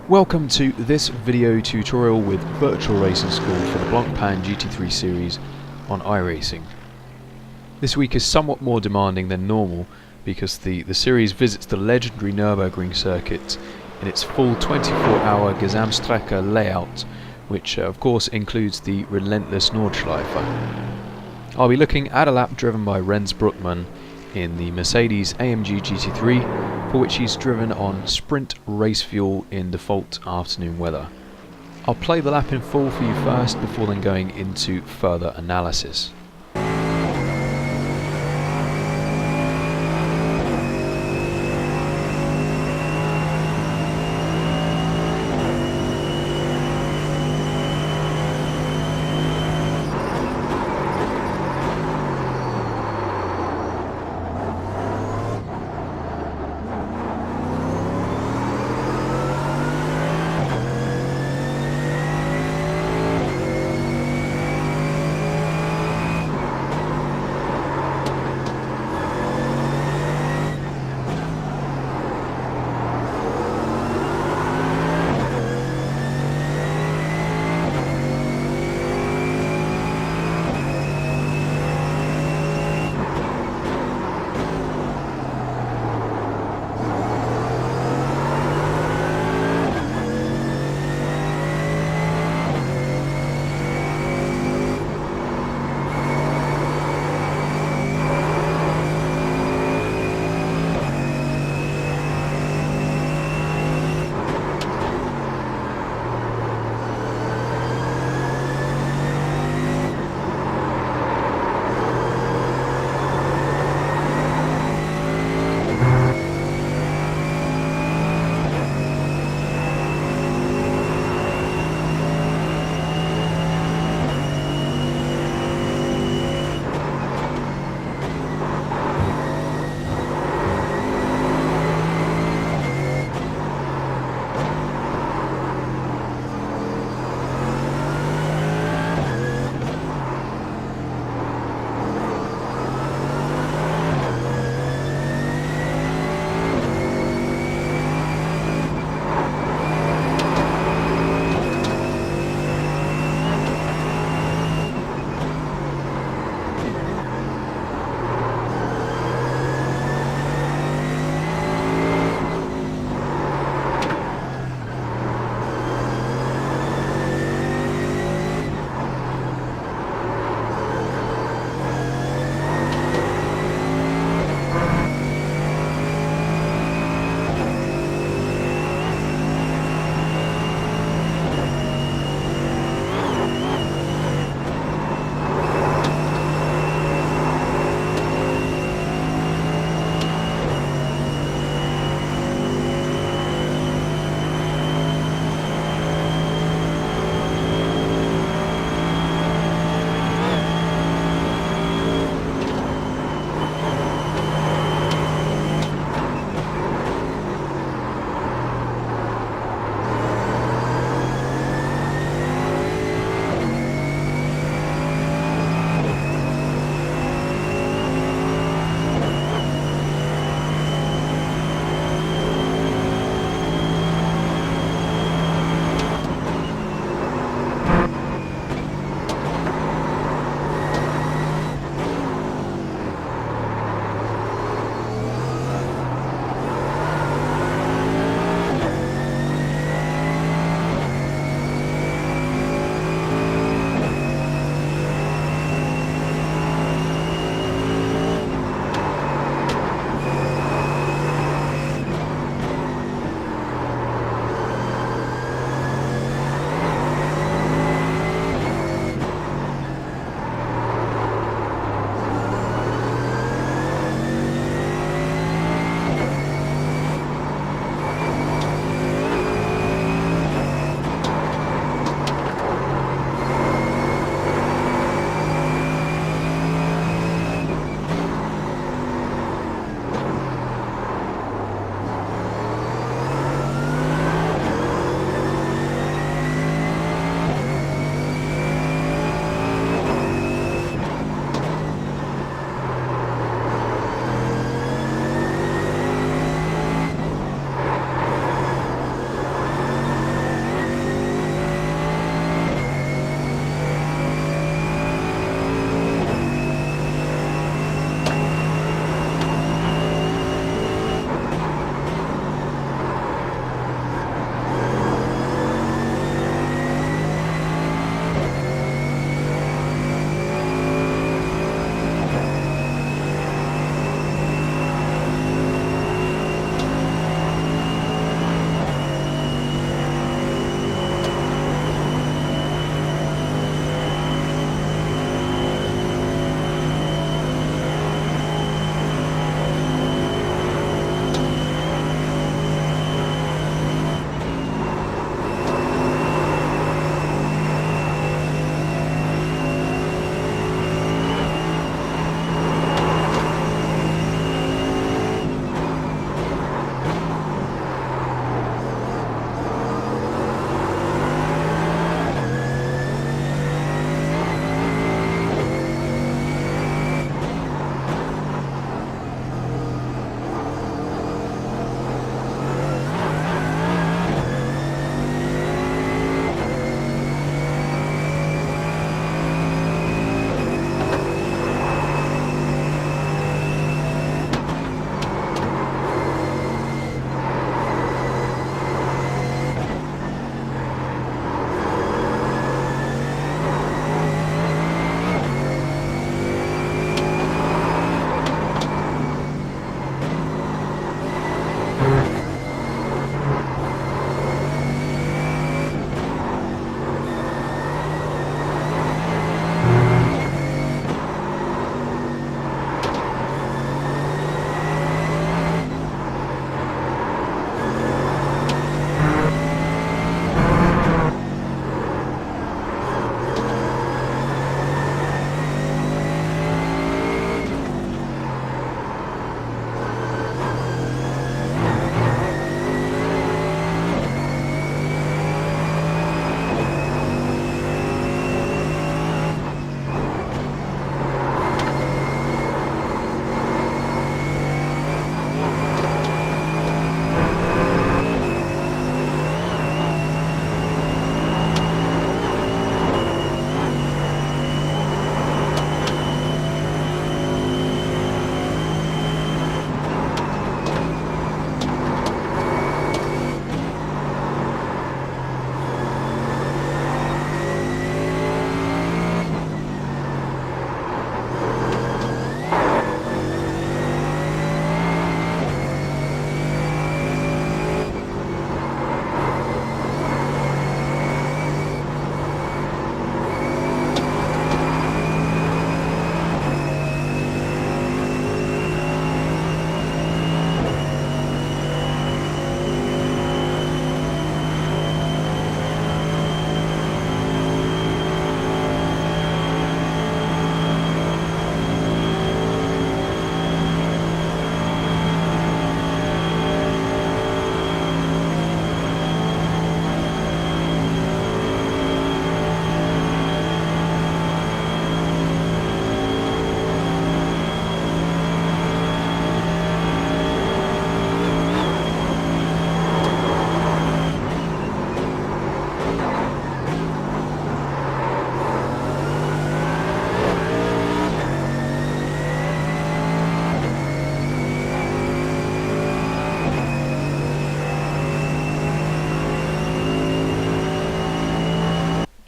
Welcome to this video tutorial with Virtual Racing School for the Blancpain GT3 series on iRacing. This week is somewhat more demanding than normal because the series visits the legendary Nürburgring circuit in its full 24-hour Gesamtstrecke layout, which of course includes the relentless Nordschleife. I'll be looking at a lap driven by Rens Broekman in the Mercedes AMG GT3, for which he's driven on sprint race fuel in default afternoon weather. I'll play the lap in full for you first before then going into further analysis.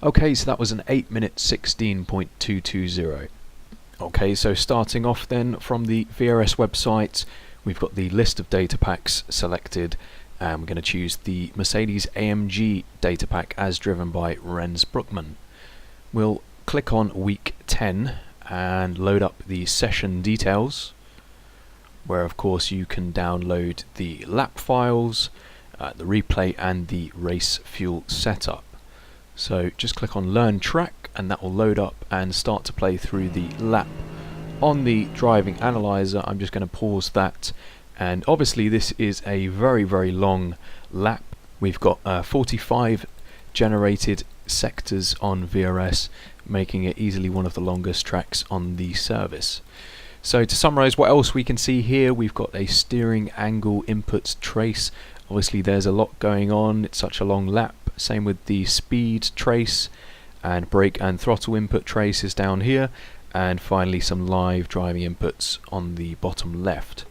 Okay, so that was an 8 minute 16.220. Okay, so starting off then from the VRS website, we've got the list of data packs selected, and we're going to choose the Mercedes AMG data pack as driven by Rens Broekman. We'll click on week 10 and load up the session details, where of course you can download the lap files, the replay and the race fuel setup. So just click on learn track and that will load up and start to play through the lap. On the driving analyzer, I'm just going to pause that, and obviously this is a very long lap. We've got 45 generated sectors on VRS, making it easily one of the longest tracks on the service. So to summarize what else we can see here, we've got a steering angle inputs trace. Obviously there's a lot going on, it's such a long lap. Same with the speed trace, and brake and throttle input traces down here, and finally some live driving inputs on the bottom left.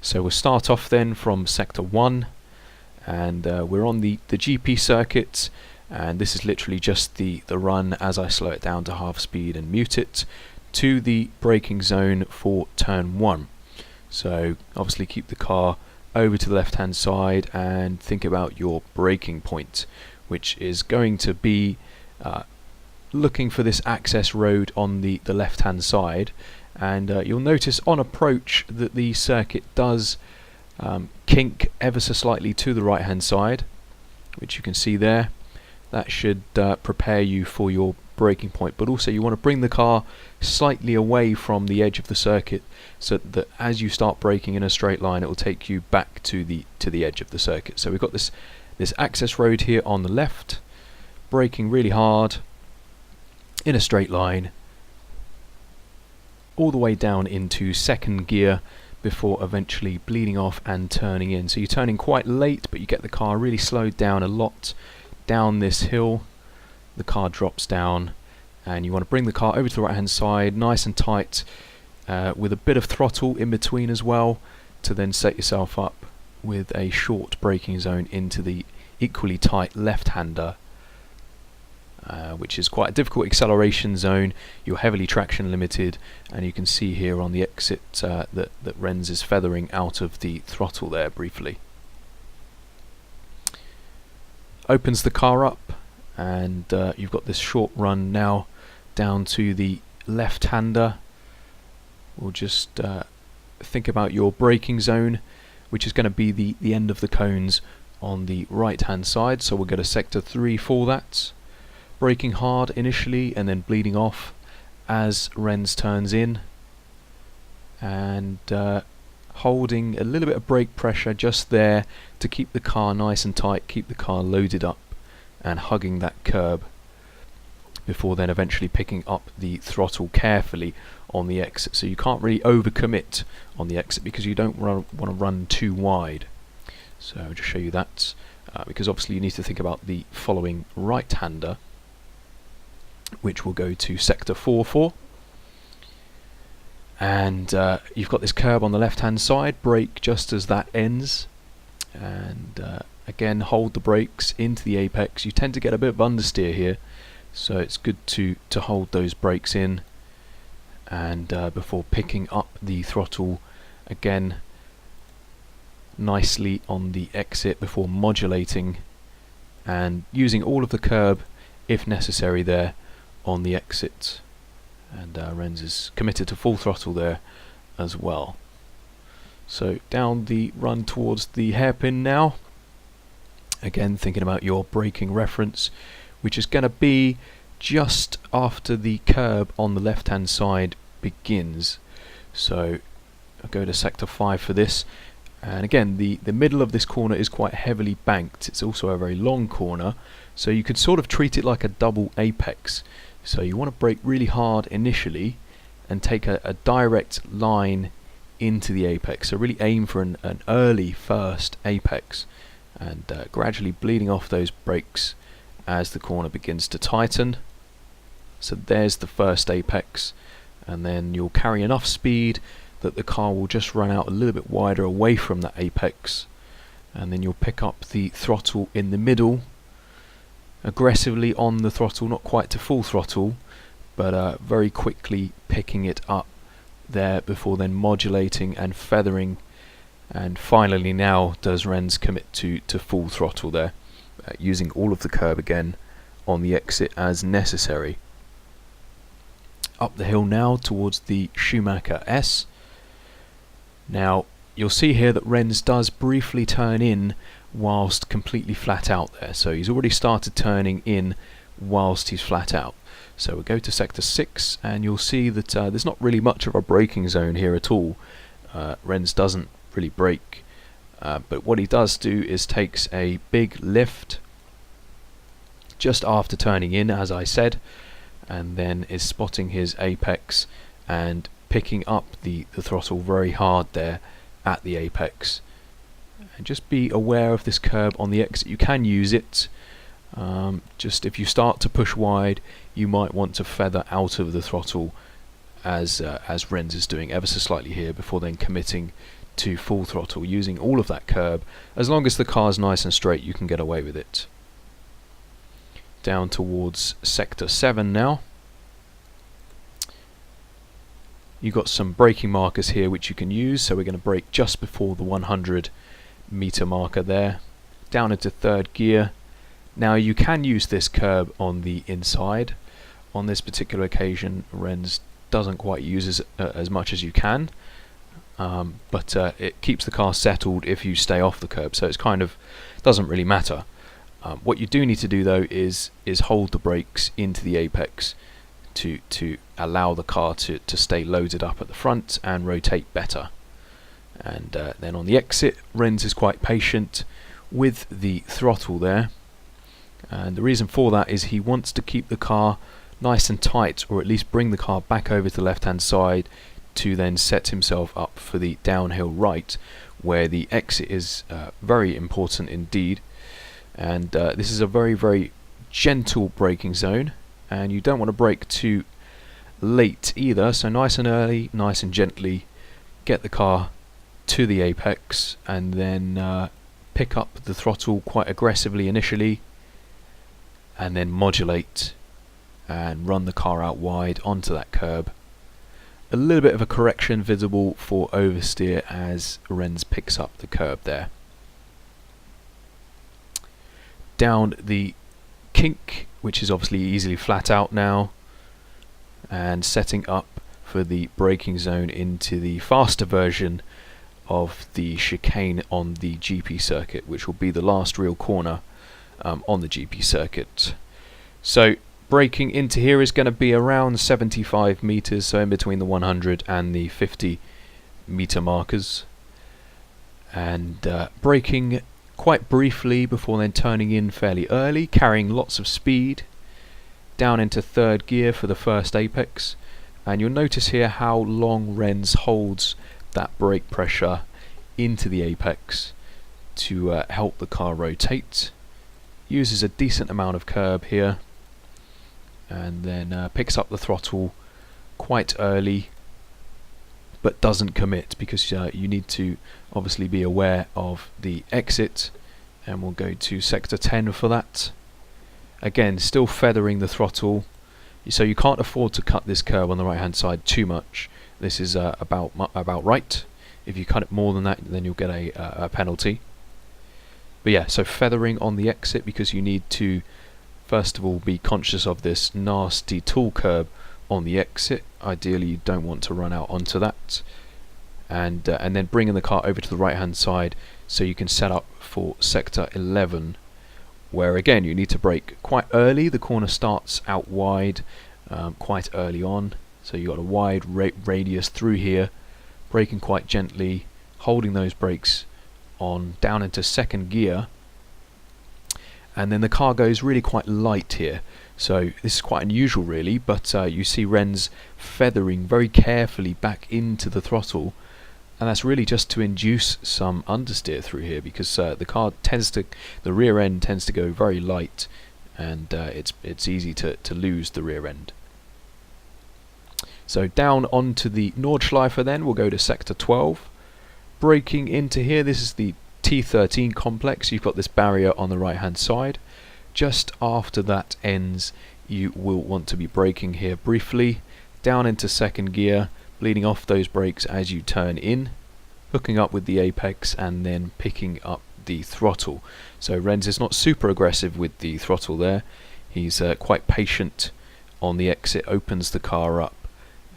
So we'll start off then from sector 1, and we're on the GP circuit, and this is literally just the run as I slow it down to half speed and mute it, to the braking zone for turn 1. So obviously keep the car over to the left hand side and think about your braking point, which is going to be looking for this access road on the left hand side, and you'll notice on approach that the circuit does kink ever so slightly to the right hand side, which you can see there. That should prepare you for your braking point, but also you want to bring the car slightly away from the edge of the circuit so that as you start braking in a straight line it will take you back to the edge of the circuit. So we've got this access road here on the left, braking really hard in a straight line all the way down into second gear before eventually bleeding off and turning in. So you're turning quite late, but you get the car really slowed down a lot down this hill. The car drops down and you want to bring the car over to the right hand side nice and tight, with a bit of throttle in between as well, to then set yourself up with a short braking zone into the equally tight left-hander, which is quite a difficult acceleration zone. You're heavily traction limited, and you can see here on the exit that Rens is feathering out of the throttle there briefly. Opens the car up, and you've got this short run now down to the left-hander. We'll just think about your braking zone, which is going to be the end of the cones on the right hand side. So we'll go to sector 3 for that. Braking hard initially and then bleeding off as Rens turns in, and holding a little bit of brake pressure just there to keep the car nice and tight, keep the car loaded up and hugging that curb, before then eventually picking up the throttle carefully on the exit. So you can't really overcommit on the exit because you don't want to run too wide. So I'll just show you that, because obviously you need to think about the following right-hander, which will go to sector 4 for. And you've got this curb on the left-hand side, brake just as that ends, and again hold the brakes into the apex. You tend to get a bit of understeer here, so it's good to hold those brakes in, and before picking up the throttle again nicely on the exit before modulating and using all of the curb if necessary there on the exit. And Rens is committed to full throttle there as well. So down the run towards the hairpin now, again thinking about your braking reference, which is going to be just after the curb on the left hand side begins. So I'll go to sector 5 for this, and again the middle of this corner is quite heavily banked. It's also a very long corner, so you could sort of treat it like a double apex. So you want to brake really hard initially and take a direct line into the apex. So really aim for an early first apex, and gradually bleeding off those brakes as the corner begins to tighten. So there's the first apex, and then you'll carry enough speed that the car will just run out a little bit wider away from that apex, and then you'll pick up the throttle in the middle aggressively on the throttle, not quite to full throttle, but very quickly picking it up there before then modulating and feathering. And finally now does Rens commit to full throttle there, using all of the curb again on the exit as necessary. Up the hill now towards the Schumacher S. Now you'll see here that Rens does briefly turn in whilst completely flat out there, so he's already started turning in whilst he's flat out. So we'll go to sector 6 and you'll see that there's not really much of a braking zone here at all. Rens doesn't really brake, but what he does do is takes a big lift just after turning in, as I said, and then is spotting his apex and picking up the throttle very hard there at the apex. And just be aware of this curb on the exit. You can use it, just if you start to push wide you might want to feather out of the throttle as Rens is doing ever so slightly here before then committing to full throttle, using all of that curb. As long as the car's nice and straight you can get away with it. Down towards sector 7 now. You've got some braking markers here which you can use, so we're going to brake just before the 100 meter marker there. Down into third gear. Now you can use this curb on the inside. On this particular occasion Rens doesn't quite use as much as you can, but it keeps the car settled if you stay off the curb, so it's kind of doesn't really matter. What you do need to do though is hold the brakes into the apex to allow the car to stay loaded up at the front and rotate better. And then on the exit Rens is quite patient with the throttle there, and the reason for that is he wants to keep the car nice and tight, or at least bring the car back over to the left hand side to then set himself up for the downhill right, where the exit is very important indeed. And this is a very gentle braking zone, and you don't want to brake too late either, so nice and early, nice and gently get the car to the apex and then pick up the throttle quite aggressively initially and then modulate and run the car out wide onto that curb. A little bit of a correction visible for oversteer as Rens picks up the curb there. Down the kink, which is obviously easily flat out now, and setting up for the braking zone into the faster version of the chicane on the GP circuit, which will be the last real corner on the GP circuit. So braking into here is going to be around 75 meters, so in between the 100 and the 50 meter markers, and braking quite briefly before then turning in fairly early, carrying lots of speed down into third gear for the first apex. And you'll notice here how long Rens holds that brake pressure into the apex to help the car rotate. Uses a decent amount of curb here, and then picks up the throttle quite early, but doesn't commit because you need to obviously be aware of the exit, and we'll go to sector 10 for that. Again, still feathering the throttle, so you can't afford to cut this curve on the right hand side too much. This is about right. If you cut it more than that, then you'll get a penalty. But yeah, so feathering on the exit because you need to first of all be conscious of this nasty tool curb on the exit. Ideally you don't want to run out onto that, and then bringing the car over to the right hand side so you can set up for sector 11, where again you need to brake quite early. The corner starts out wide quite early on, so you've got a wide radius through here, braking quite gently, holding those brakes on down into second gear, and then the car goes really quite light here. So this is quite unusual really, but you see Rens feathering very carefully back into the throttle, and that's really just to induce some understeer through here because the rear end tends to go very light, and it's easy to lose the rear end. So down onto the Nordschleife then, we'll go to sector 12. Braking into here, this is the T13 complex. You've got this barrier on the right hand side. just after that ends, you will want to be braking here briefly, down into second gear, bleeding off those brakes as you turn in, hooking up with the apex and then picking up the throttle. So Rens is not super aggressive with the throttle there. He's quite patient on the exit, opens the car up,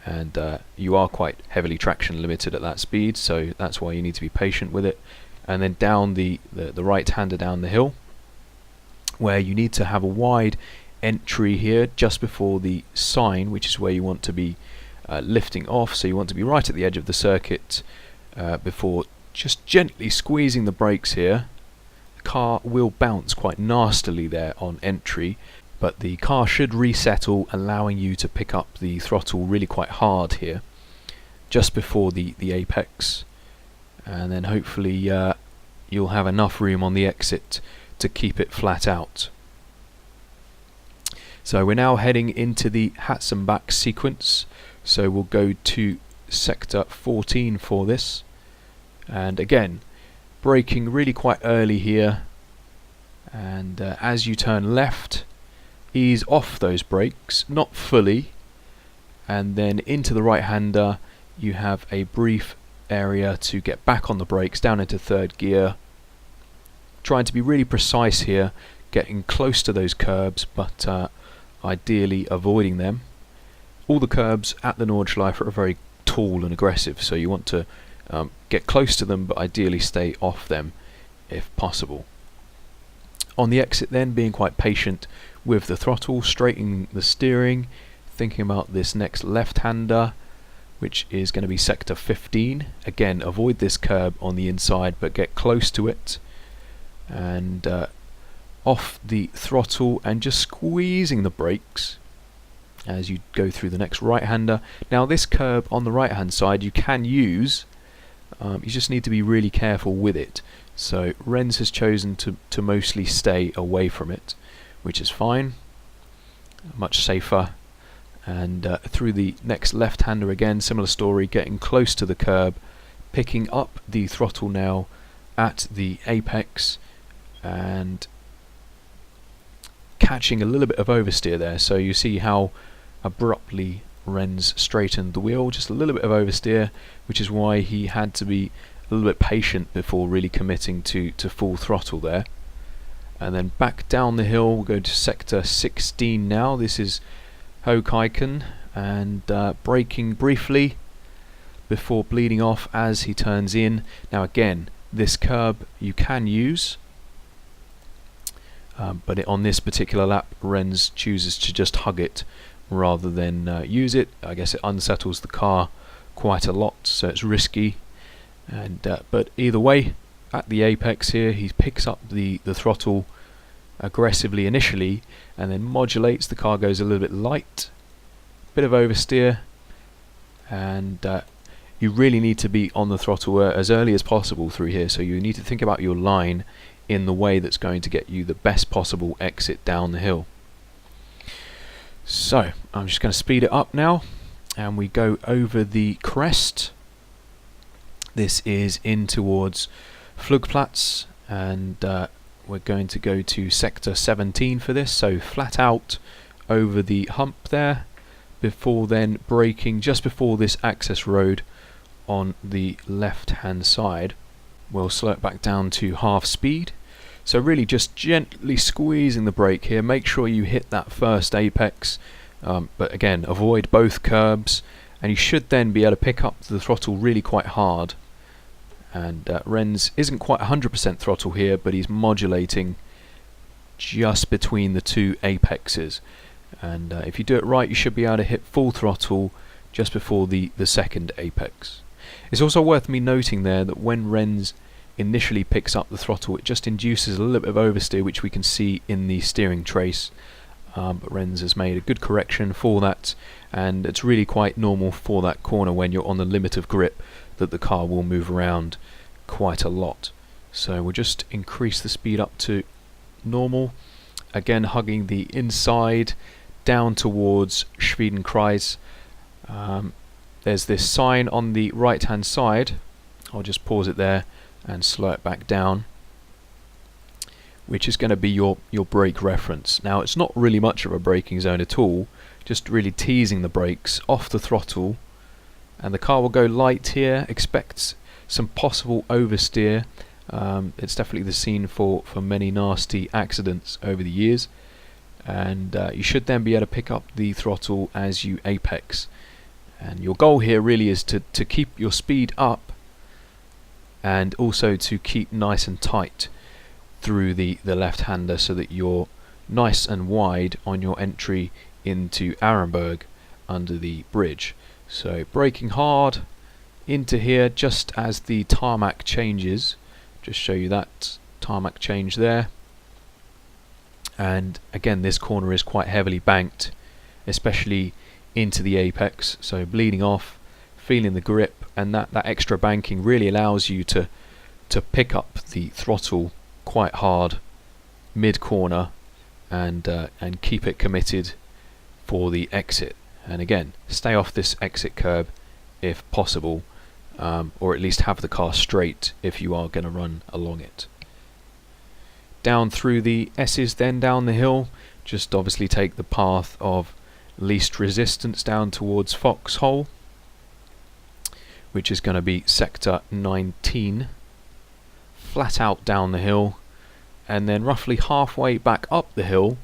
and you are quite heavily traction limited at that speed, so that's why you need to be patient with it. And then down the right-hander down the hill, where you need to have a wide entry here just before the sign, which is where you want to be lifting off. So you want to be right at the edge of the circuit before just gently squeezing the brakes here. The car will bounce quite nastily there on entry, but the car should resettle, allowing you to pick up the throttle really quite hard here just before the apex, and then hopefully you'll have enough room on the exit to keep it flat out. So we're now heading into the Hatzenbach sequence, so we'll go to sector 14 for this, and again braking really quite early here, and as you turn left, ease off those brakes, not fully, and then into the right hander you have a brief area to get back on the brakes, down into third gear, trying to be really precise here, getting close to those curbs but ideally avoiding them. All the curbs at the Nordschleife are very tall and aggressive, so you want to get close to them but ideally stay off them if possible. On the exit then, being quite patient with the throttle, straightening the steering, thinking about this next left-hander, which is going to be sector 15. Again, avoid this curb on the inside but get close to it, and off the throttle and just squeezing the brakes as you go through the next right-hander. Now this curb on the right-hand side you can use, you just need to be really careful with it. So Rens has chosen to mostly stay away from it, which is fine, much safer. And through the next left-hander again, similar story, getting close to the curb, picking up the throttle now at the apex and catching a little bit of oversteer there. So you see how abruptly Rens straightened the wheel, just a little bit of oversteer, which is why he had to be a little bit patient before really committing to full throttle there. And then back down the hill, we'll go to sector 16 now. This is Hohe, and braking briefly before bleeding off as he turns in. Now again, this curb you can use, but on this particular lap Rens chooses to just hug it rather than use it. I guess it unsettles the car quite a lot, so it's risky. And but either way, at the apex here he picks up the throttle aggressively initially and then modulates. The car goes a little bit light, bit of oversteer, and you really need to be on the throttle as early as possible through here. So you need to think about your line in the way that's going to get you the best possible exit down the hill. So I'm just going to speed it up now, and we go over the crest. This is in towards Flugplatz, and we're going to go to sector 17 for this, so flat out over the hump there, before then braking just before this access road on the left hand side. We'll slow it back down to half speed, so really just gently squeezing the brake here. Make sure you hit that first apex, but again avoid both curbs, and you should then be able to pick up the throttle really quite hard. And Rens isn't quite 100% throttle here, but he's modulating just between the two apexes, and if you do it right you should be able to hit full throttle just before the second apex. It's also worth me noting there that when Rens initially picks up the throttle it just induces a little bit of oversteer, which we can see in the steering trace, but Rens has made a good correction for that, and it's really quite normal for that corner when you're on the limit of grip that the car will move around quite a lot. So we'll just increase the speed up to normal, again hugging the inside down towards Schwedenkreuz. There's this sign on the right hand side. I'll just pause it there and slow it back down. which is going to be your brake reference. Now it's not really much of a braking zone at all, just really teasing the brakes off the throttle, and the car will go light here. Expect some possible oversteer. It's definitely the scene for many nasty accidents over the years, and you should then be able to pick up the throttle as you apex. And your goal here really is to keep your speed up, and also to keep nice and tight through the left-hander, so that you're nice and wide on your entry into Aremberg under the bridge. So braking hard into here just as the tarmac changes. Just show you that tarmac change there. And again, this corner is quite heavily banked, especially into the apex, so bleeding off, feeling the grip, and that extra banking really allows you to pick up the throttle quite hard mid corner, and keep it committed for the exit. And again, stay off this exit curb if possible, or at least have the car straight if you are going to run along it. Down through the S's, then down the hill, just obviously take the path of least resistance down towards Foxhole, which is going to be sector 19. Flat out down the hill, and then roughly halfway back up the hill,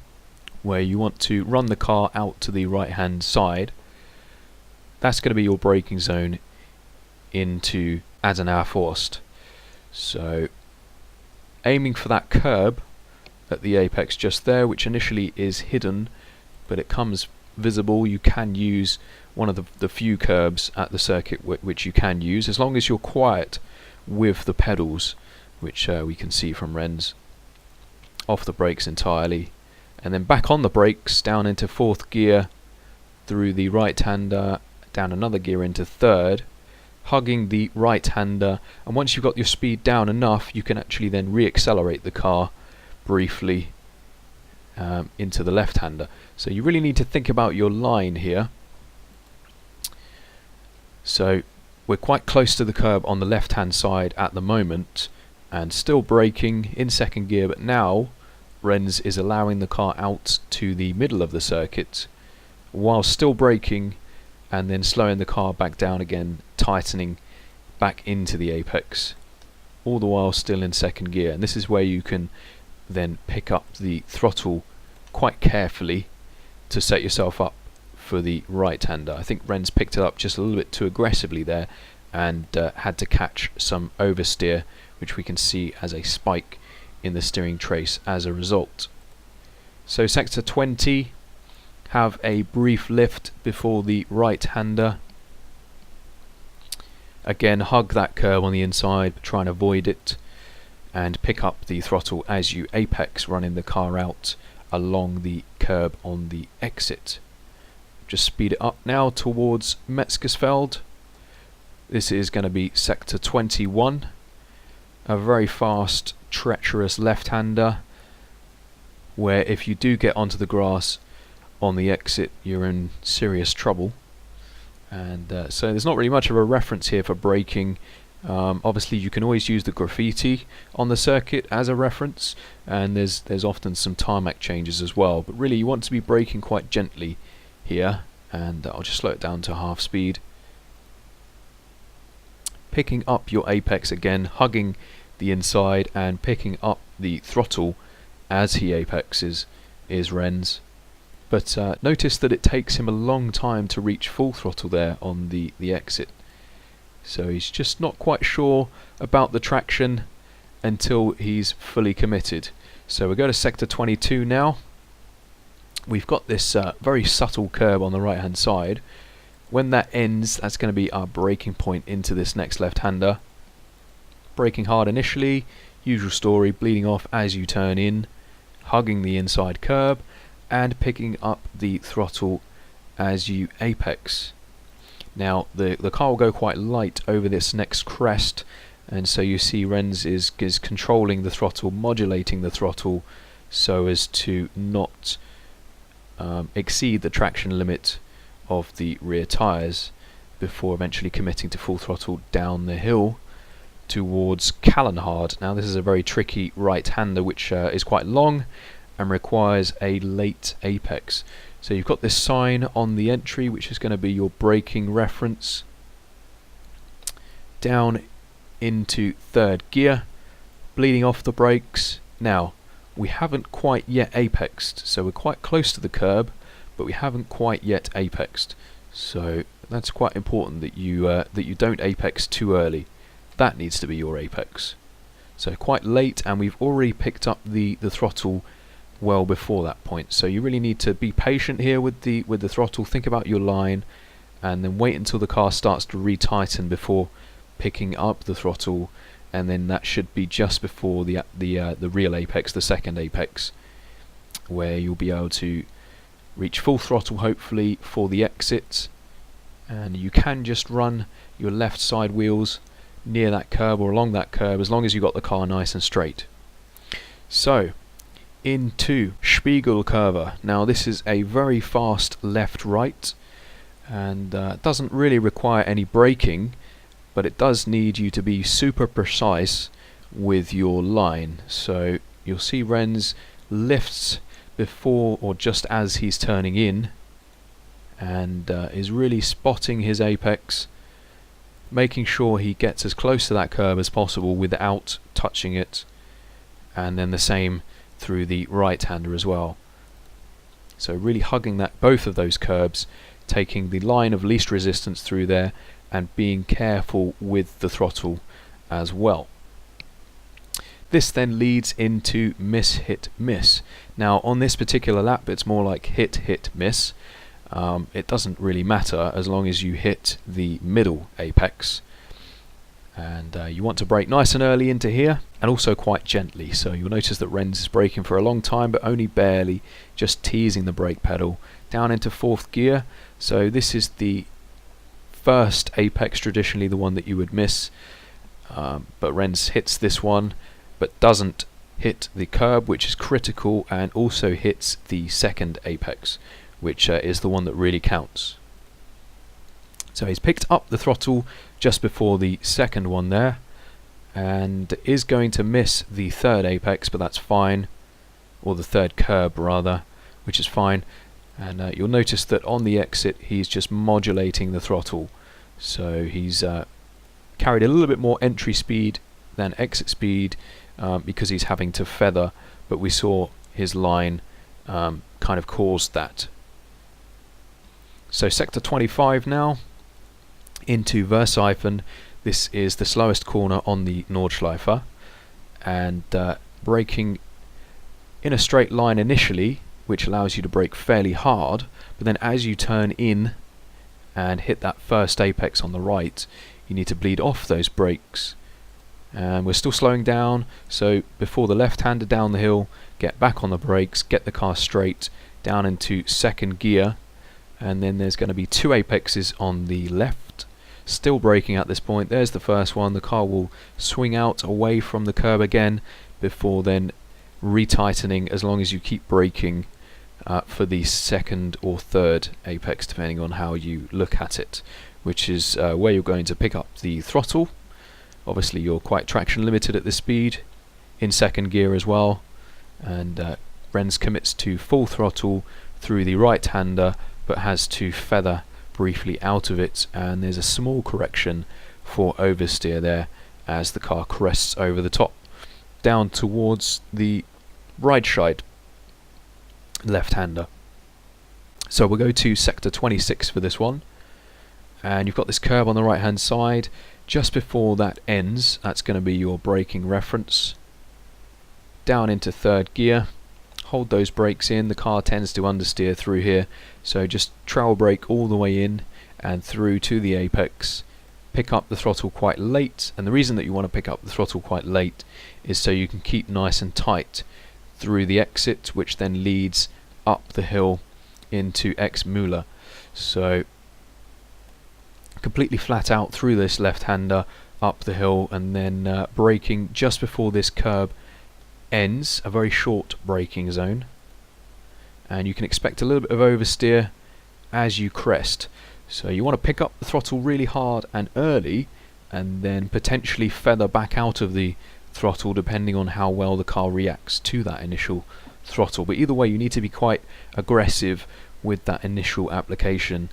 where you want to run the car out to the right hand side. That's going to be your braking zone into Adenauer Forst. So aiming for that curb at the apex just there, which initially is hidden, but it comes visible. You can use one of the few curbs at the circuit which you can use, as long as you're quiet with the pedals, which we can see from Rens. Off the brakes entirely, and then back on the brakes, down into fourth gear through the right hander, down another gear into third, hugging the right hander, and once you've got your speed down enough, you can actually then re-accelerate the car briefly into the left hander. So you really need to think about your line here. So we're quite close to the curb on the left hand side at the moment, and still braking in second gear, but now Rens is allowing the car out to the middle of the circuit while still braking, and then slowing the car back down again, tightening back into the apex, all the while still in second gear. And this is where you can then pick up the throttle quite carefully to set yourself up for the right hander. I think Rens picked it up just a little bit too aggressively there, and had to catch some oversteer, which we can see as a spike in the steering trace as a result. So sector 20, have a brief lift before the right hander. Again, hug that curb on the inside, but try and avoid it, and pick up the throttle as you apex, running the car out along the curb on the exit. Just speed it up now towards Metzgesfeld. This is going to be sector 21, a very fast, treacherous left-hander, where if you do get onto the grass on the exit, you're in serious trouble. And so there's not really much of a reference here for braking. Obviously you can always use the graffiti on the circuit as a reference, and there's often some tarmac changes as well, but really you want to be braking quite gently here. And I'll just slow it down to half speed, picking up your apex again, hugging the inside and picking up the throttle as he apexes is Rens. But notice that it takes him a long time to reach full throttle there on the exit. So he's just not quite sure about the traction until he's fully committed. So we go to sector 22 now. We've got this very subtle curb on the right hand side. When that ends, that's going to be our braking point into this next left-hander. Braking hard initially, usual story, bleeding off as you turn in, hugging the inside curb, and picking up the throttle as you apex. Now the car will go quite light over this next crest, and so you see Rens is controlling the throttle, modulating the throttle so as to not exceed the traction limit of the rear tyres before eventually committing to full throttle down the hill. towards Kallenhard. Now this is a very tricky right-hander which is quite long and requires a late apex. So you've got this sign on the entry which is going to be your braking reference. Down into third gear, bleeding off the brakes. Now we haven't quite yet apexed, so we're quite close to the curb, but we haven't quite yet apexed. So that's quite important that you don't apex too early. That needs to be your apex. So quite late, and we've already picked up the throttle well before that point. So you really need to be patient here with the throttle. Think about your line, and then wait until the car starts to retighten before picking up the throttle. And then that should be just before the real apex, the second apex, where you'll be able to reach full throttle hopefully for the exit. And you can just run your left side wheels near that curb or along that curb as long as you've got the car nice and straight. So into Spiegelkurve. Now this is a very fast left-right, and doesn't really require any braking, but it does need you to be super precise with your line. So you'll see Rens lifts before or just as he's turning in, and is really spotting his apex, making sure he gets as close to that curb as possible without touching it, and then the same through the right-hander as well. So really hugging both of those curbs, taking the line of least resistance through there, and being careful with the throttle as well. This then leads into miss, hit, miss. Now on this particular lap it's more like hit, hit, miss. It doesn't really matter as long as you hit the middle apex, and you want to brake nice and early into here, and also quite gently. So you'll notice that Rens is braking for a long time, but only barely, just teasing the brake pedal down into fourth gear. So this is the first apex, traditionally the one that you would miss, but Rens hits this one but doesn't hit the curb, which is critical, and also hits the second apex, which is the one that really counts. So he's picked up the throttle just before the second one there, and is going to miss the third apex, but that's fine, or the third curb rather, which is fine. And you'll notice that on the exit he's just modulating the throttle, so he's carried a little bit more entry speed than exit speed, because he's having to feather, but we saw his line kind of caused that. So sector 25 now, into Wehrseifen. This is the slowest corner on the Nordschleife, and braking in a straight line initially, which allows you to brake fairly hard, but then as you turn in and hit that first apex on the right, you need to bleed off those brakes. And we're still slowing down, so before the left-hander down the hill, get back on the brakes, get the car straight down into second gear, and then there's going to be two apexes on the left. Still braking at this point. There's the first one. The car will swing out away from the curb again before then retightening, as long as you keep braking for the second or third apex, depending on how you look at it, which is where you're going to pick up the throttle. Obviously you're quite traction limited at this speed, in second gear as well, and Rens commits to full throttle through the right-hander, but has to feather briefly out of it, and there's a small correction for oversteer there as the car crests over the top down towards the right side left-hander. So we'll go to sector 26 for this one, and you've got this curb on the right hand side. Just before that ends, that's going to be your braking reference. Down into third gear, hold those brakes in. The car tends to understeer through here, so just trail brake all the way in and through to the apex. Pick up the throttle quite late, and the reason that you want to pick up the throttle quite late is so you can keep nice and tight through the exit, which then leads up the hill into X-Müller. So completely flat out through this left-hander up the hill, and then braking just before this curb ends, a very short braking zone, and you can expect a little bit of oversteer as you crest. So you want to pick up the throttle really hard and early, and then potentially feather back out of the throttle depending on how well the car reacts to that initial throttle. But either way, you need to be quite aggressive with that initial application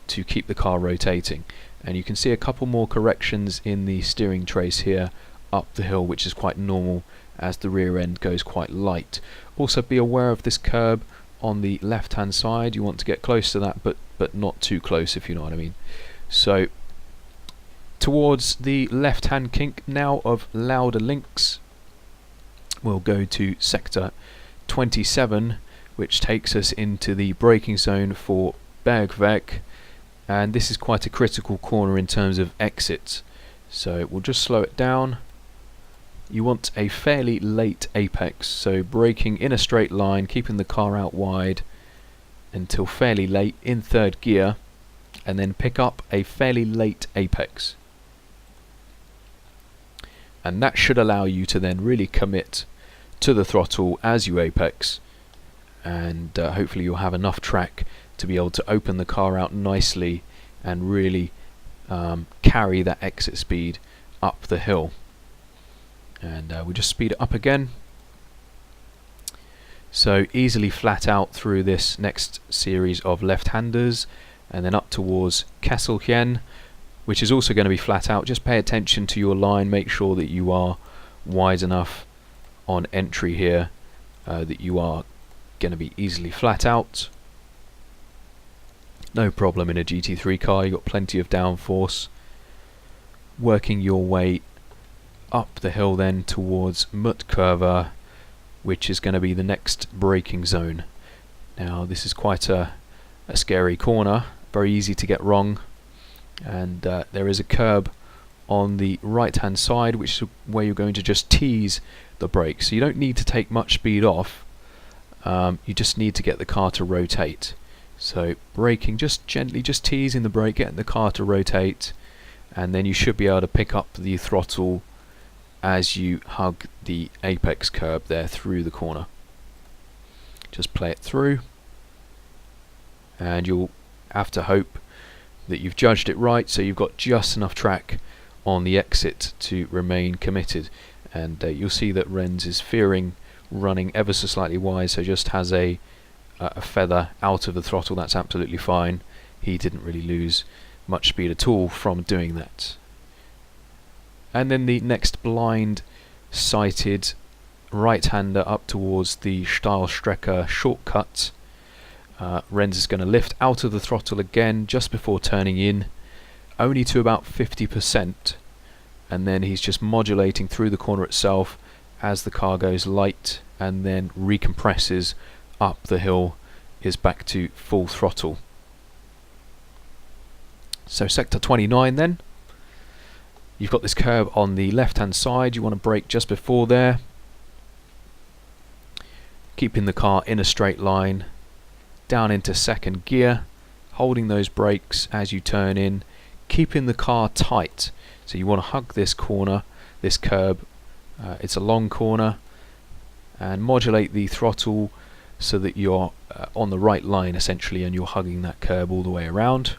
to keep the car rotating. And you can see a couple more corrections in the steering trace here up the hill, which is quite normal as the rear end goes quite light. Also be aware of this curb on the left hand side. You want to get close to that, but not too close, if you know what I mean. So towards the left hand kink now of Lauder Links, we'll go to sector 27, which takes us into the braking zone for Bergwerk, and this is quite a critical corner in terms of exits. So we'll just slow it down. You want a fairly late apex, so braking in a straight line, keeping the car out wide until fairly late in third gear, and then pick up a fairly late apex. And that should allow you to then really commit to the throttle as you apex, and hopefully you'll have enough track to be able to open the car out nicely and really carry that exit speed up the hill. And we'll just speed it up again. So easily flat out through this next series of left-handers, and then up towards Kesselchen, which is also going to be flat out. Just pay attention to your line, make sure that you are wide enough on entry here, that you are going to be easily flat out. No problem in a GT3 car, you've got plenty of downforce. Working your way up the hill then towards Mutkurve, which is going to be the next braking zone. Now this is quite a scary corner, very easy to get wrong, and there is a curb on the right hand side, which is where you're going to just tease the brake. So you don't need to take much speed off, you just need to get the car to rotate. So braking, just gently, just teasing the brake, getting the car to rotate, and then you should be able to pick up the throttle as you hug the apex curb there through the corner. Just play it through, and you'll have to hope that you've judged it right, so you've got just enough track on the exit to remain committed. And you'll see that Rens is fearing running ever so slightly wide, so just has a feather out of the throttle. That's absolutely fine. He didn't really lose much speed at all from doing that. And then the next blind sighted right-hander up towards the Steilstrecke shortcut. Rens is going to lift out of the throttle again just before turning in, only to about 50%, and then he's just modulating through the corner itself as the car goes light, and then recompresses up the hill, is back to full throttle. So sector 29 then. You've got this curb on the left hand side, you want to brake just before there, keeping the car in a straight line, down into second gear, holding those brakes as you turn in, keeping the car tight. So you want to hug this corner, this curb, it's a long corner, and modulate the throttle so that you're on the right line essentially, and you're hugging that curb all the way around,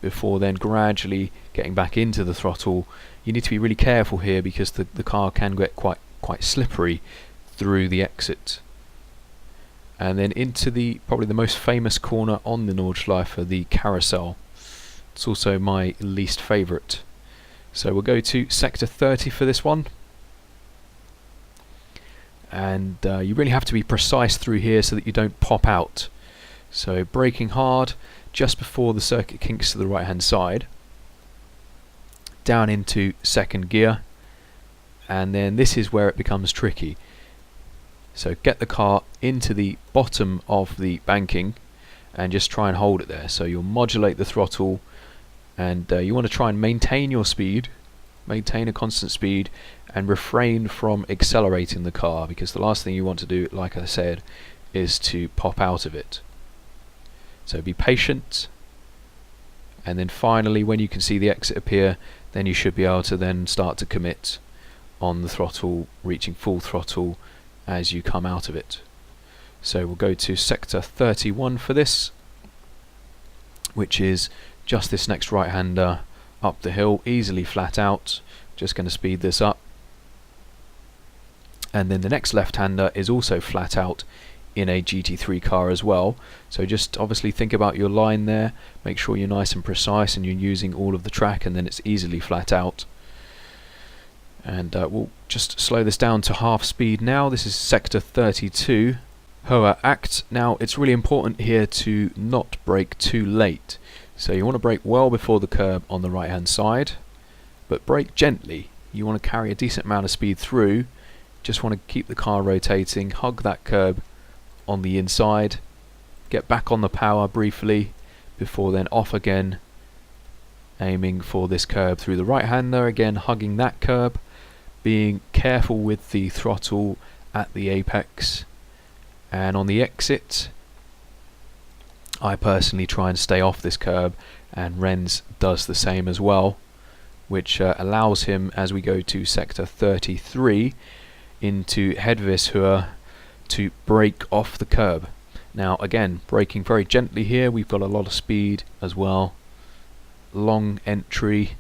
before then gradually getting back into the throttle. You need to be really careful here because the car can get quite slippery through the exit. And then into probably the most famous corner on the Nordschleife, the Karussell. It's also my least favourite. So we'll go to sector 30 for this one. And you really have to be precise through here so that you don't pop out. So braking hard just before the circuit kinks to the right hand side, down into second gear, and then this is where it becomes tricky. So get the car into the bottom of the banking and just try and hold it there. So you'll modulate the throttle, and you want to try and maintain your speed, maintain a constant speed, and refrain from accelerating the car, because the last thing you want to do, like I said, is to pop out of it. So be patient, and then finally when you can see the exit appear, then you should be able to then start to commit on the throttle, reaching full throttle as you come out of it. So we'll go to sector 31 for this, which is just this next right-hander up the hill, easily flat out. Just going to speed this up. And then the next left-hander is also flat out in a GT3 car as well. So just obviously think about your line there, make sure you're nice and precise and you're using all of the track, and then it's easily flat out. And we'll just slow this down to half speed now. This is sector 32, Hohe Acht. Now it's really important here to not brake too late. So you want to brake well before the curb on the right hand side, but brake gently. You want to carry a decent amount of speed through. Just want to keep the car rotating, hug that curb on the inside, get back on the power briefly before then off again, aiming for this curb through the right hander, again hugging that curb, being careful with the throttle at the apex, and on the exit I personally try and stay off this curb, and Rens does the same as well, which allows him, as we go to sector 33 into Hedvis Höhe, to brake off the curb. Now again, braking very gently here, we've got a lot of speed as well, long entry,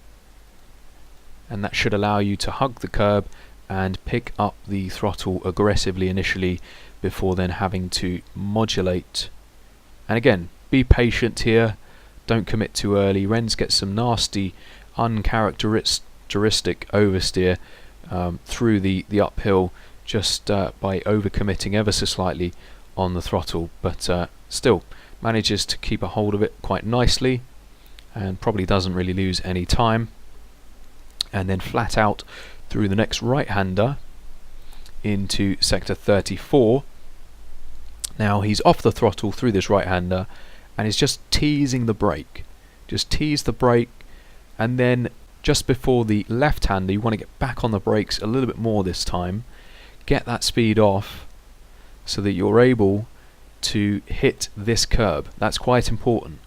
and that should allow you to hug the curb and pick up the throttle aggressively initially before then having to modulate. And again, be patient here, don't commit too early. Rens gets some nasty uncharacteristic oversteer through the uphill just by overcommitting ever so slightly on the throttle, but still manages to keep a hold of it quite nicely and probably doesn't really lose any time. And then flat out through the next right-hander into sector 34. Now he's off the throttle through this right-hander and is just teasing the brake. Just tease the brake, and then just before the left-hander you want to get back on the brakes a little bit more this time. Get that speed off so that you're able to hit this curb. That's quite important.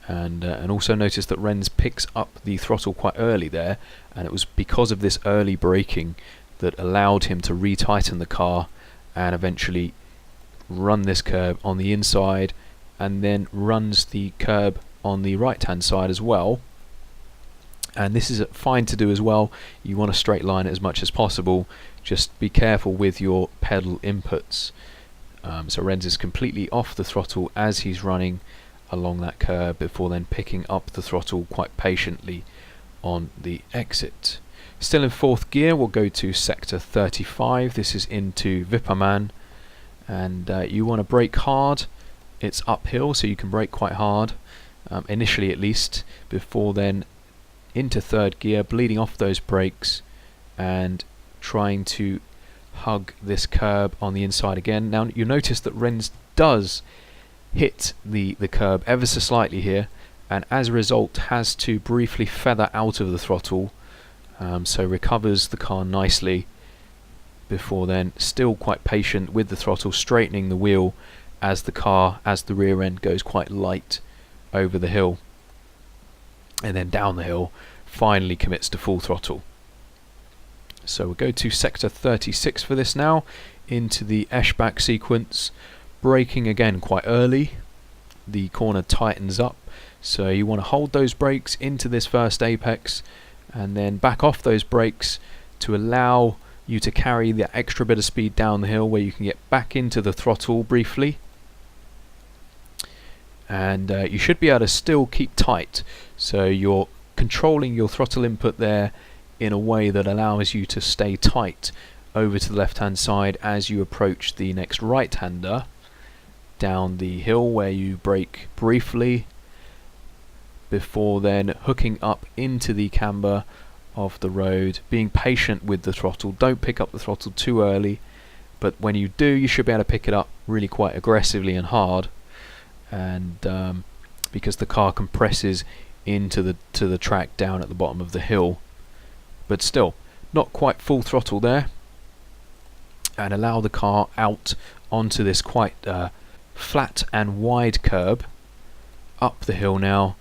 And also notice that Rens picks up the throttle quite early there, and it was because of this early braking that allowed him to retighten the car and eventually run this curb on the inside, and then runs the curb on the right hand side as well. And this is fine to do as well. You want to straight line it as much as possible. Just be careful with your pedal inputs. So Rens is completely off the throttle as he's running along that curb before then picking up the throttle quite patiently on the exit. Still in fourth gear, we'll go to sector 35. This is into Wippermann, and you want to brake hard. It's uphill, so you can brake quite hard initially at least, before then into third gear, bleeding off those brakes and trying to hug this curb on the inside again. Now you notice that Rens does hit the curb ever so slightly here, and as a result has to briefly feather out of the throttle, so recovers the car nicely before then still quite patient with the throttle, straightening the wheel as the rear end goes quite light over the hill, and then down the hill finally commits to full throttle. So we'll go to sector 36 for this now, into the Eschbach sequence. Braking again quite early, the corner tightens up, so you want to hold those brakes into this first apex and then back off those brakes to allow you to carry the extra bit of speed down the hill where you can get back into the throttle briefly. And you should be able to still keep tight, so you're controlling your throttle input there in a way that allows you to stay tight over to the left hand side as you approach the next right hander down the hill, where you brake briefly before then hooking up into the camber of the road, being patient with the throttle. Don't pick up the throttle too early, but when you do, you should be able to pick it up really quite aggressively and hard, and because the car compresses into the track down at the bottom of the hill. But still, not quite full throttle there, and allow the car out onto this quite flat and wide curb up the hill now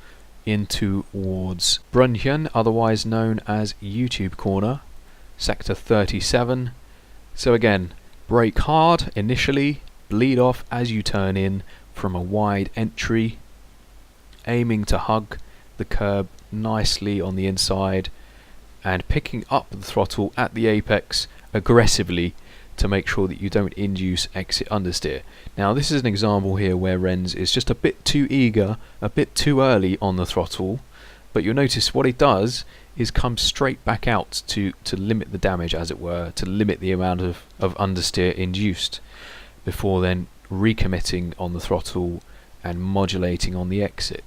in towards Brünnchen, otherwise known as YouTube Corner, sector 37. So again, brake hard initially, bleed off as you turn in from a wide entry, aiming to hug the curb nicely on the inside and picking up the throttle at the apex aggressively to make sure that you don't induce exit understeer. Now this is an example here where Rens is just a bit too eager, a bit too early on the throttle, but you'll notice what he does is come straight back out to limit the damage, as it were, to limit the amount of understeer induced, before then recommitting on the throttle and modulating on the exit.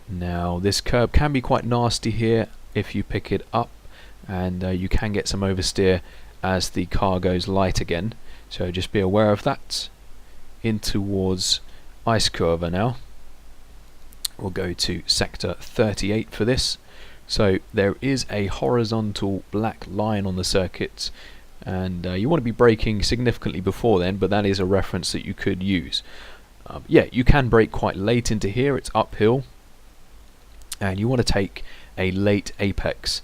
Now this curb can be quite nasty here if you pick it up, and you can get some oversteer as the car goes light again, so just be aware of that. In towards Eiskurve now. We'll go to sector 38 for this. So there is a horizontal black line on the circuit, and you want to be braking significantly before then, but that is a reference that you could use. Yeah, you can brake quite late into here, it's uphill, and you want to take a late apex,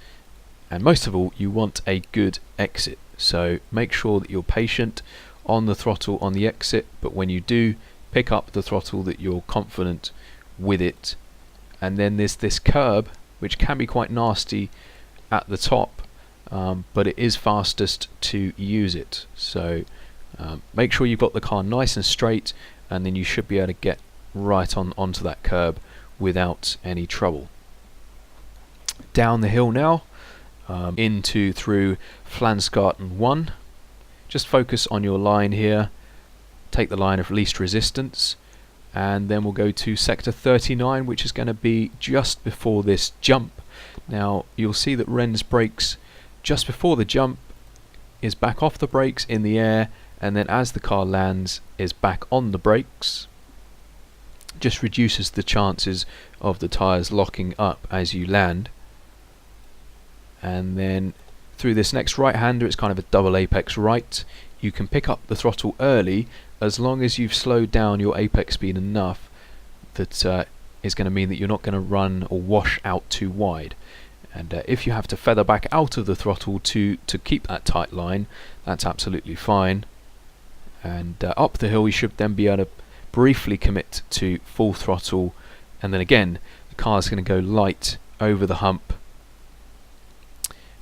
and most of all you want a good exit. So make sure that you're patient on the throttle on the exit, but when you do pick up the throttle that you're confident with it. And then there's this curb which can be quite nasty at the top, but it is fastest to use it. So make sure you've got the car nice and straight, and then you should be able to get right onto that curb without any trouble. Down the hill now, through Pflanzgarten 1. Just focus on your line here, take the line of least resistance, and then we'll go to sector 39, which is going to be just before this jump. Now you'll see that Rens brakes just before the jump, is back off the brakes in the air, and then as the car lands is back on the brakes. Just reduces the chances of the tyres locking up as you land. And then through this next right-hander, it's kind of a double apex right. You can pick up the throttle early as long as you've slowed down your apex speed enough that is going to mean that you're not going to run or wash out too wide. And if you have to feather back out of the throttle to keep that tight line, that's absolutely fine. And up the hill you should then be able to briefly commit to full throttle, and then again the car's going to go light over the hump,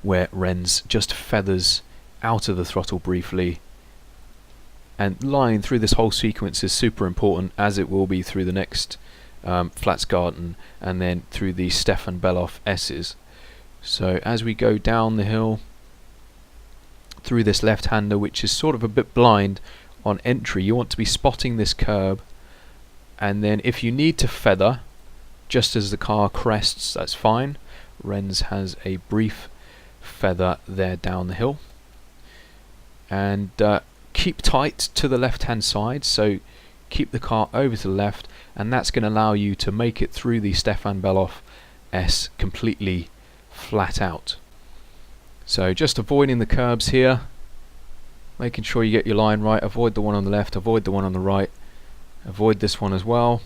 where Rens just feathers out of the throttle briefly. And line through this whole sequence is super important, as it will be through the next Pflanzgarten and then through the Stefan Bellof S's. So as we go down the hill through this left-hander, which is sort of a bit blind on entry, you want to be spotting this curb, and then if you need to feather just as the car crests, that's fine. Rens has a brief feather there down the hill, and keep tight to the left hand side, so keep the car over to the left, and that's going to allow you to make it through the Stefan Bellof S completely flat out. So just avoiding the curbs here, making sure you get your line right, avoid the one on the left, avoid the one on the right, avoid this one as well.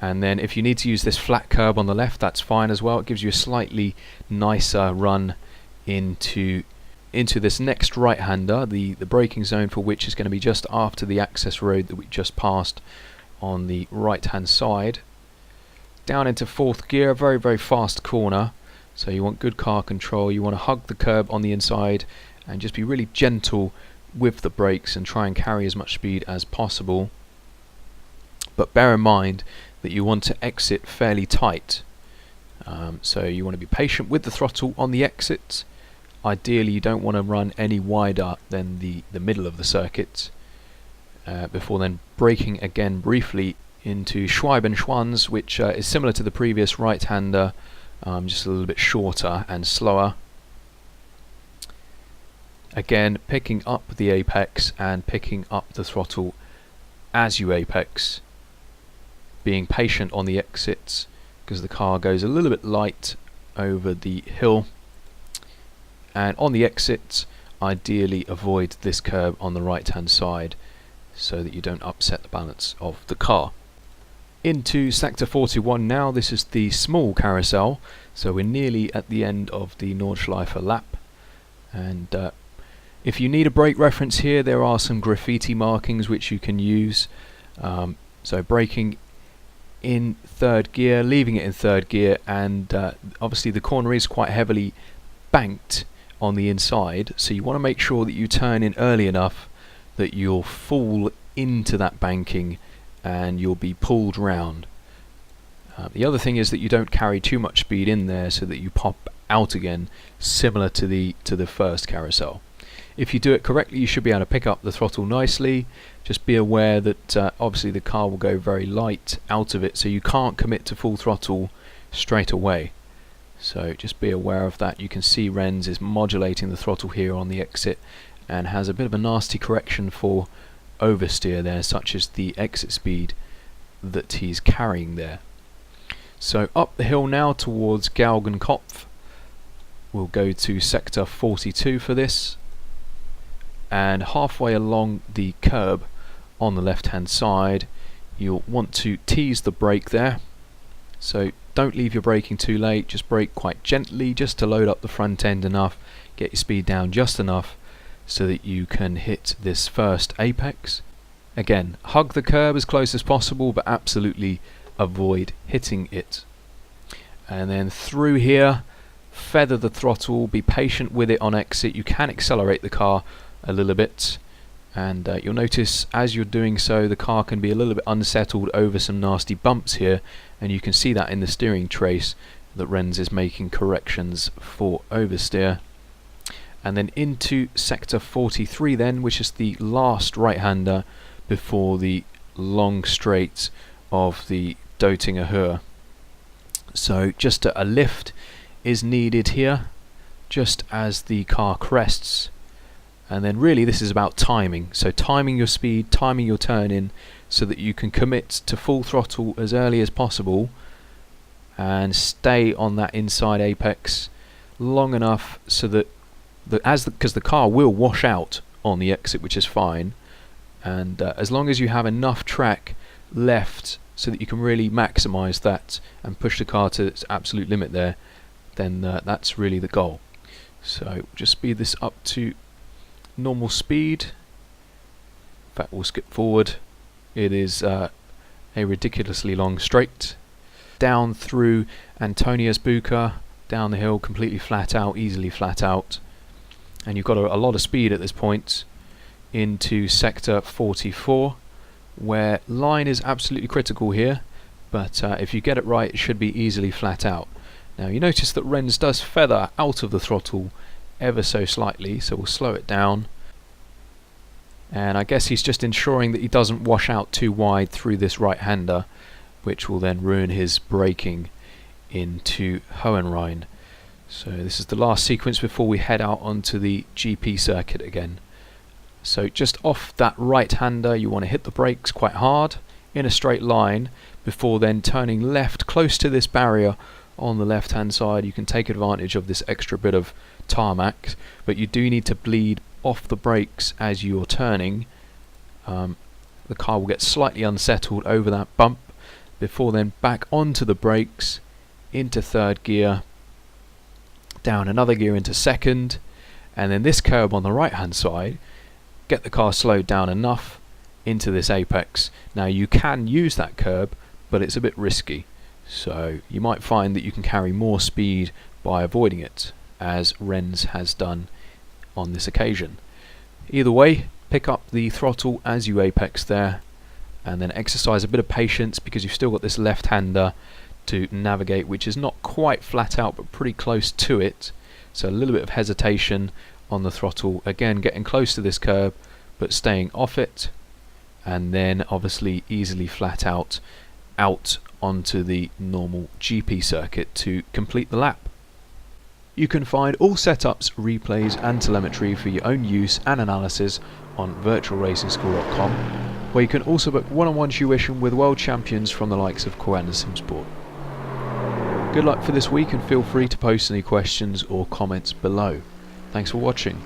And then if you need to use this flat curb on the left, that's fine as well. It gives you a slightly nicer run into this next right-hander, the braking zone for which is going to be just after the access road that we just passed on the right-hand side. Down into fourth gear, very, very fast corner. So you want good car control. You want to hug the curb on the inside and just be really gentle with the brakes and try and carry as much speed as possible. But bear in mind that you want to exit fairly tight. So you want to be patient with the throttle on the exit. Ideally you don't want to run any wider than the middle of the circuit before then braking again briefly into Schwedenkreuz, which is similar to the previous right-hander, just a little bit shorter and slower. Again, picking up the apex and picking up the throttle as you apex, being patient on the exits because the car goes a little bit light over the hill. And on the exits, ideally avoid this curb on the right hand side so that you don't upset the balance of the car. Into sector 41 now. This is the small carousel, so we're nearly at the end of the Nordschleife lap. And if you need a brake reference here, there are some graffiti markings which you can use. So braking in third gear, leaving it in third gear, and obviously the corner is quite heavily banked on the inside, so you want to make sure that you turn in early enough that you'll fall into that banking and you'll be pulled round. The other thing is that you don't carry too much speed in there so that you pop out again, similar to the first carousel. If you do it correctly, you should be able to pick up the throttle nicely. Just be aware that obviously the car will go very light out of it, so you can't commit to full throttle straight away. So just be aware of that. You can see Rens is modulating the throttle here on the exit and has a bit of a nasty correction for oversteer there, such as the exit speed that he's carrying there. So up the hill now towards Galgenkopf. We'll go to sector 42 for this, and halfway along the curb on the left hand side you'll want to tease the brake there. So don't leave your braking too late, just brake quite gently just to load up the front end enough, get your speed down just enough so that you can hit this first apex. Again, hug the curb as close as possible, but absolutely avoid hitting it. And then through here, feather the throttle, be patient with it on exit. You can accelerate the car a little bit, and you'll notice as you're doing so the car can be a little bit unsettled over some nasty bumps here, and you can see that in the steering trace that Rens is making corrections for oversteer. And then into sector 43 then, which is the last right-hander before the long straight of the Döttinger Höhe. So just a lift is needed here just as the car crests, and then really this is about timing. So timing your speed, timing your turn in so that you can commit to full throttle as early as possible and stay on that inside apex long enough so that because the car will wash out on the exit, which is fine, and as long as you have enough track left so that you can really maximize that and push the car to its absolute limit there, then that's really the goal. So just speed this up to normal speed. In fact, we'll skip forward. It is a ridiculously long straight down through Antoniusbuche, down the hill, completely flat out, easily flat out, and you've got a lot of speed at this point into sector 44, where line is absolutely critical here, but if you get it right it should be easily flat out. Now you notice that Rens does feather out of the throttle ever so slightly, so we'll slow it down, and I guess he's just ensuring that he doesn't wash out too wide through this right-hander, which will then ruin his braking into Hohenrhein. So this is the last sequence before we head out onto the GP circuit again. So just off that right-hander you want to hit the brakes quite hard in a straight line before then turning left close to this barrier on the left hand side. You can take advantage of this extra bit of tarmac, but you do need to bleed off the brakes as you're turning. The car will get slightly unsettled over that bump before then back onto the brakes into third gear, down another gear into second, and then this curb on the right hand side, get the car slowed down enough into this apex. Now you can use that curb, but it's a bit risky, so you might find that you can carry more speed by avoiding it, as Rens has done on this occasion. Either way, pick up the throttle as you apex there, and then exercise a bit of patience because you've still got this left-hander to navigate, which is not quite flat out but pretty close to it, so a little bit of hesitation on the throttle, again getting close to this curb but staying off it, and then obviously easily flat out onto the normal GP circuit to complete the lap. You can find all setups, replays and telemetry for your own use and analysis on virtualracingschool.com, where you can also book one-on-one tuition with world champions from the likes of Koen and Simsport. Good luck for this week, and feel free to post any questions or comments below. Thanks for watching.